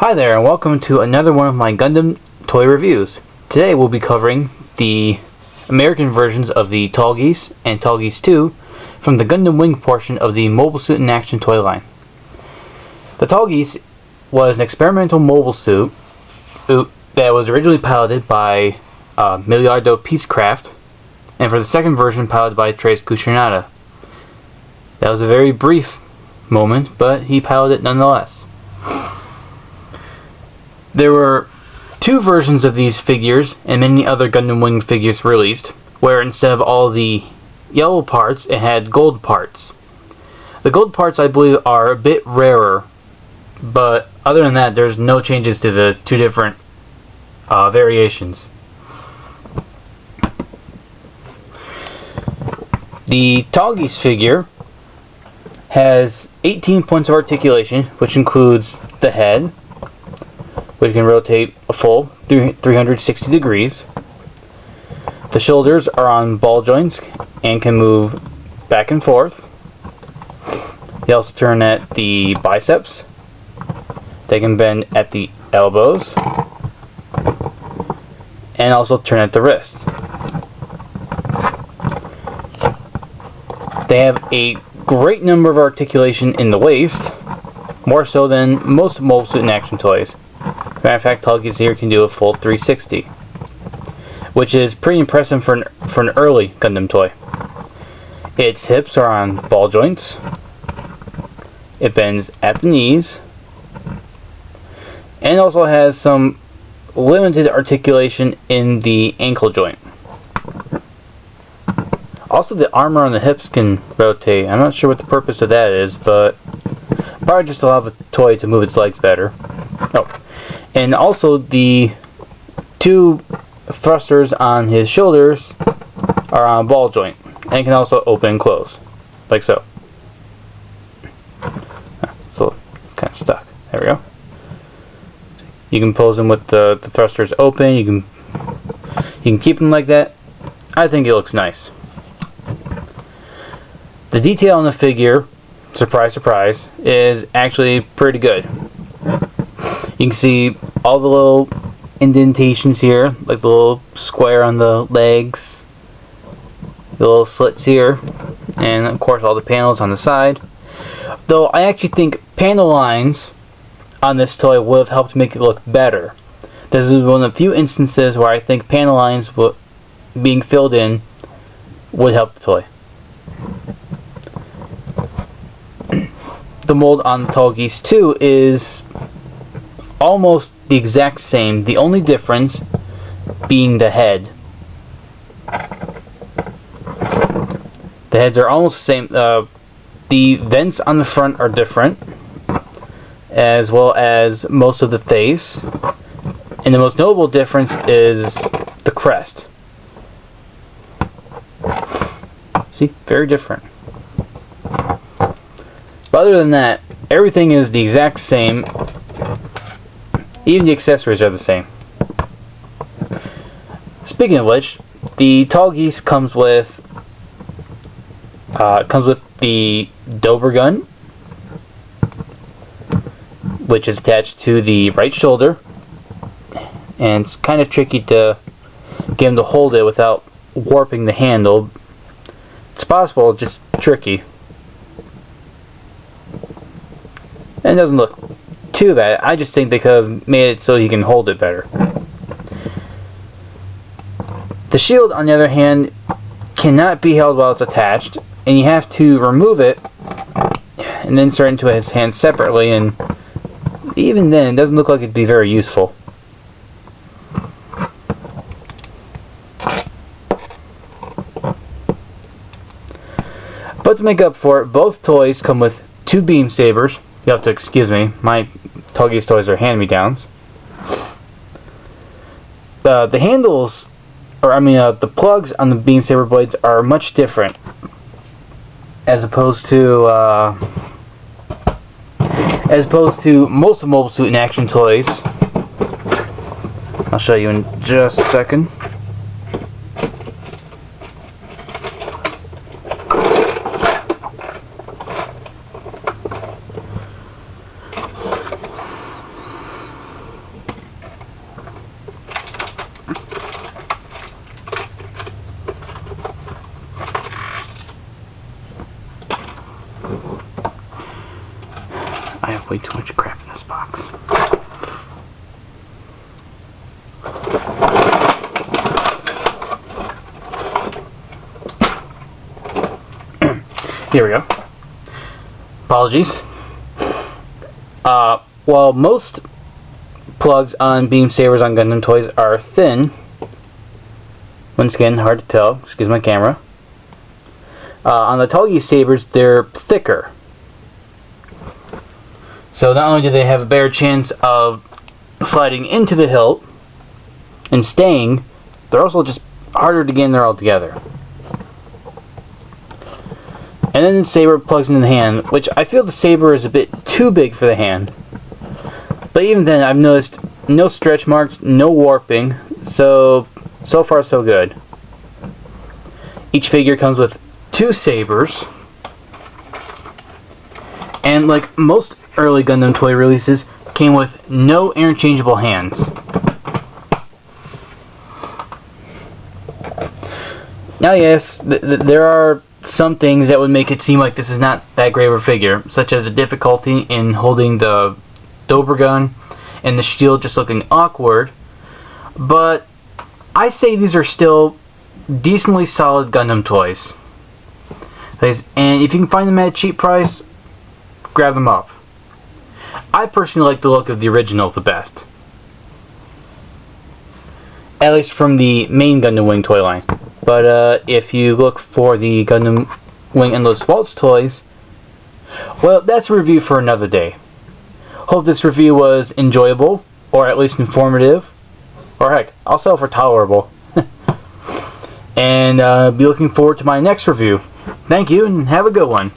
Hi there, and welcome to another one of my Gundam toy reviews. Today we'll be covering the American versions of the Tallgeese and Tallgeese 2 from the Gundam Wing portion of the Mobile Suit in Action toy line. The Tallgeese was an experimental mobile suit that was originally piloted by Miliardo Peacecraft, and for the second version piloted by Tres Cucernata. That was a very brief moment, but he piloted it nonetheless. There were two versions of these figures and many other Gundam Wing figures released, where instead of all the yellow parts, it had gold parts. The gold parts, I believe, are a bit rarer, but other than that, there's no changes to the two different variations. The Tallgeese figure has 18 points of articulation, which includes the head, which can rotate a full 360 degrees. The shoulders are on ball joints and can move back and forth. They also turn at the biceps. They can bend at the elbows and also turn at the wrist. They have a great number of articulation in the waist, more so than most Mobile Suit in Action toys. Matter of fact, Tallgeese here can do a full 360, which is pretty impressive for an early Gundam toy. Its hips are on ball joints. It bends at the knees, and also has some limited articulation in the ankle joint. Also, the armor on the hips can rotate. I'm not sure what the purpose of that is, but probably just allow the toy to move its legs better. Oh. And also the two thrusters on his shoulders are on a ball joint and can also open and close, like so. So it's kind of stuck. There we go. You can pose them with the thrusters open. You can keep them like that. I think it looks nice. The detail on the figure, surprise surprise, is actually pretty good. You can see all the little indentations here, like the little square on the legs, the little slits here, and of course all the panels on the side. Though I actually think panel lines on this toy would have helped make it look better. This is one of the few instances where I think panel lines being filled in would help the toy. The mold on the Tallgeese 2 is almost the exact same, the only difference being the head. The heads are almost the same. The vents on the front are different, as well as most of the face. And the most notable difference is the crest. See? Very different. But other than that, everything is the exact same. Even the accessories are the same. Speaking of which, the Tallgeese comes with the Dober gun, which is attached to the right shoulder, and it's kind of tricky to get him to hold it without warping the handle. It's possible, just tricky. And it doesn't look too bad. I just think they could have made it so he can hold it better. The shield, on the other hand, cannot be held while it's attached, and you have to remove it and then insert it into his hand separately, and even then it doesn't look like it'd be very useful. But to make up for it, both toys come with two beam sabers. You have to excuse me, my Tallgeese toys are hand-me-downs. The handles, the plugs on the beam saber blades are much different, as opposed to most of Mobile Suit in Action toys. I'll show you in just a second. have way too much crap in this box. Here we go. Apologies. While most plugs on beam sabers on Gundam toys are thin, once again, hard to tell, excuse my camera, on the Tallgeese sabers, they're thicker. So not only do they have a better chance of sliding into the hilt and staying, they're also just harder to get in there altogether. And then the saber plugs into the hand, which I feel the saber is a bit too big for the hand. But even then, I've noticed no stretch marks, no warping, so far so good. Each figure comes with 2 sabers, and like most early Gundam toy releases, came with no interchangeable hands. Now yes, there are some things that would make it seem like this is not that great of a figure, such as the difficulty in holding the Dober gun and the shield just looking awkward, but I say these are still decently solid Gundam toys. And if you can find them at a cheap price, grab them up. I personally like the look of the original the best, at least from the main Gundam Wing toy line. But if you look for the Gundam Wing Endless Waltz toys, well, that's a review for another day. Hope this review was enjoyable, or at least informative, or heck, I'll sell for tolerable. And be looking forward to my next review. Thank you, and have a good one.